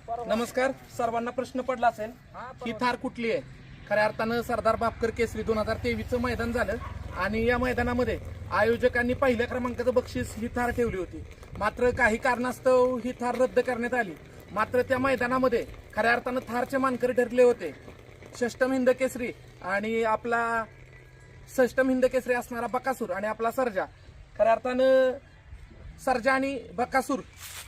नमस्कार. सर्वांना प्रश्न पडला असेल ही थार कुठली आहे. खऱ्या अर्थानं सरदार बापकर केसरी 2023चं मैदान झालं आणि या मैदानामध्ये आयोजकांनी पहिल्या क्रमांकाचं बक्षीस ही थार ठेवली होती. मात्र काही कारणास्तव ही थार रद्द करण्यात आली. मात्र त्या मैदानामध्ये खऱ्या अर्थानं थारचे मानकरी ठरले होते षष्टम हिंद केसरी आणि आपला षष्टम हिंद केसरी असणारा बकासूर आणि आपला सर्जा. खऱ्या अर्थानं सर्जा आणि बकासूर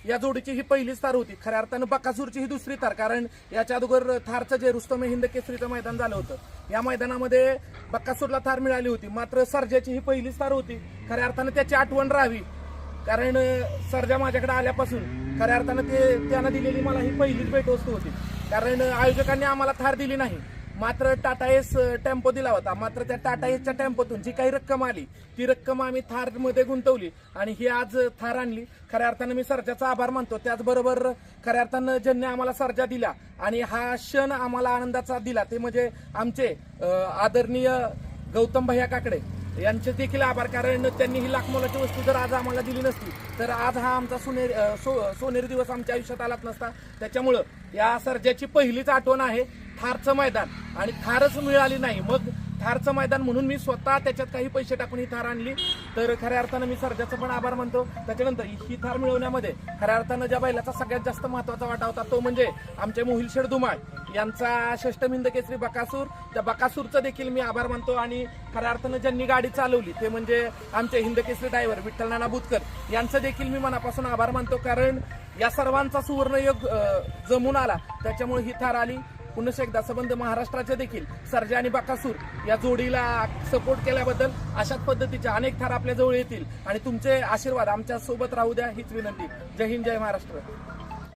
या जोडीची ही पहिलीच थार होती. खऱ्या अर्थानं बकासूरची ही दुसरी थार, कारण याच्या अगोदर थारचं जे रुस्तम हिंद केसरीचं मैदान झालं होतं या मैदानामध्ये बकासूरला थार मिळाली होती. मात्र सर्जाची ही पहिलीच थार होती. खऱ्या अर्थानं त्याची आठवण राहावी, कारण सर्जा माझ्याकडे आल्यापासून खऱ्या अर्थानं त्यानं दिलेली मला ही पहिलीच भेटवस्तू होती. कारण आयोजकांनी आम्हाला थार दिली नाही, मात्र टाटा एस टेम्पो दिला होता. मात्र त्या टाटा एसच्या टेम्पोतून जी काही रक्कम आली ती रक्कम आम्ही थारमध्ये गुंतवली आणि ही आज थार आणली. खऱ्या अर्थानं मी सर्जाचा आभार मानतो. त्याचबरोबर खऱ्या अर्थानं ज्यांनी आम्हाला सर्जा दिला आणि हा क्षण आम्हाला आनंदाचा दिला ते म्हणजे आमचे आदरणीय गौतम भैया काकडे यांचे देखील आभार, कारण त्यांनी ही लाखमोलाची वस्तू जर आज आम्हाला दिली नसती तर आज हा आमचा सोनेरी दिवस आमच्या आयुष्यात आलाच नसता. त्याच्यामुळं या सर्जाची पहिलीच आठवण आहे थारचं मैदान आणि थारच मिळाली नाही. मग थारचं मैदान म्हणून मी स्वतः त्याच्यात काही पैसे टाकून ही थार आणली. तर खऱ्या अर्थानं मी सर्जाचं पण आभार मानतो. त्याच्यानंतर ही थार मिळवण्यामध्ये खऱ्या अर्थानं ज्या बैलाचा सगळ्यात जास्त महत्वाचा वाटा होता तो म्हणजे आमचे मोहिल शेठ धुमाळ यांचा षष्टम हिंद केसरी बकासूर. त्या बकासूरचं देखील मी आभार मानतो आणि खऱ्या अर्थानं ज्यांनी गाडी चालवली ते म्हणजे आमचे हिंद केसरी ड्रायव्हर विठ्ठल नाना बुतकर यांचं देखील मी मनापासून आभार मानतो, कारण या सर्वांचा सुवर्णयोग जमून आला त्याच्यामुळे ही थार आली. पुन्हा एकदा संबंध महाराष्ट्राचे देखील सर्जा आणि बकासूर या जोडीला सपोर्ट केल्याबद्दल अशाच पद्धतीच्या अनेक थार आपल्या जवळ येतील आणि तुमचे आशीर्वाद आमच्या सोबत राहू द्या हीच विनंती. जय हिंद, जय महाराष्ट्र.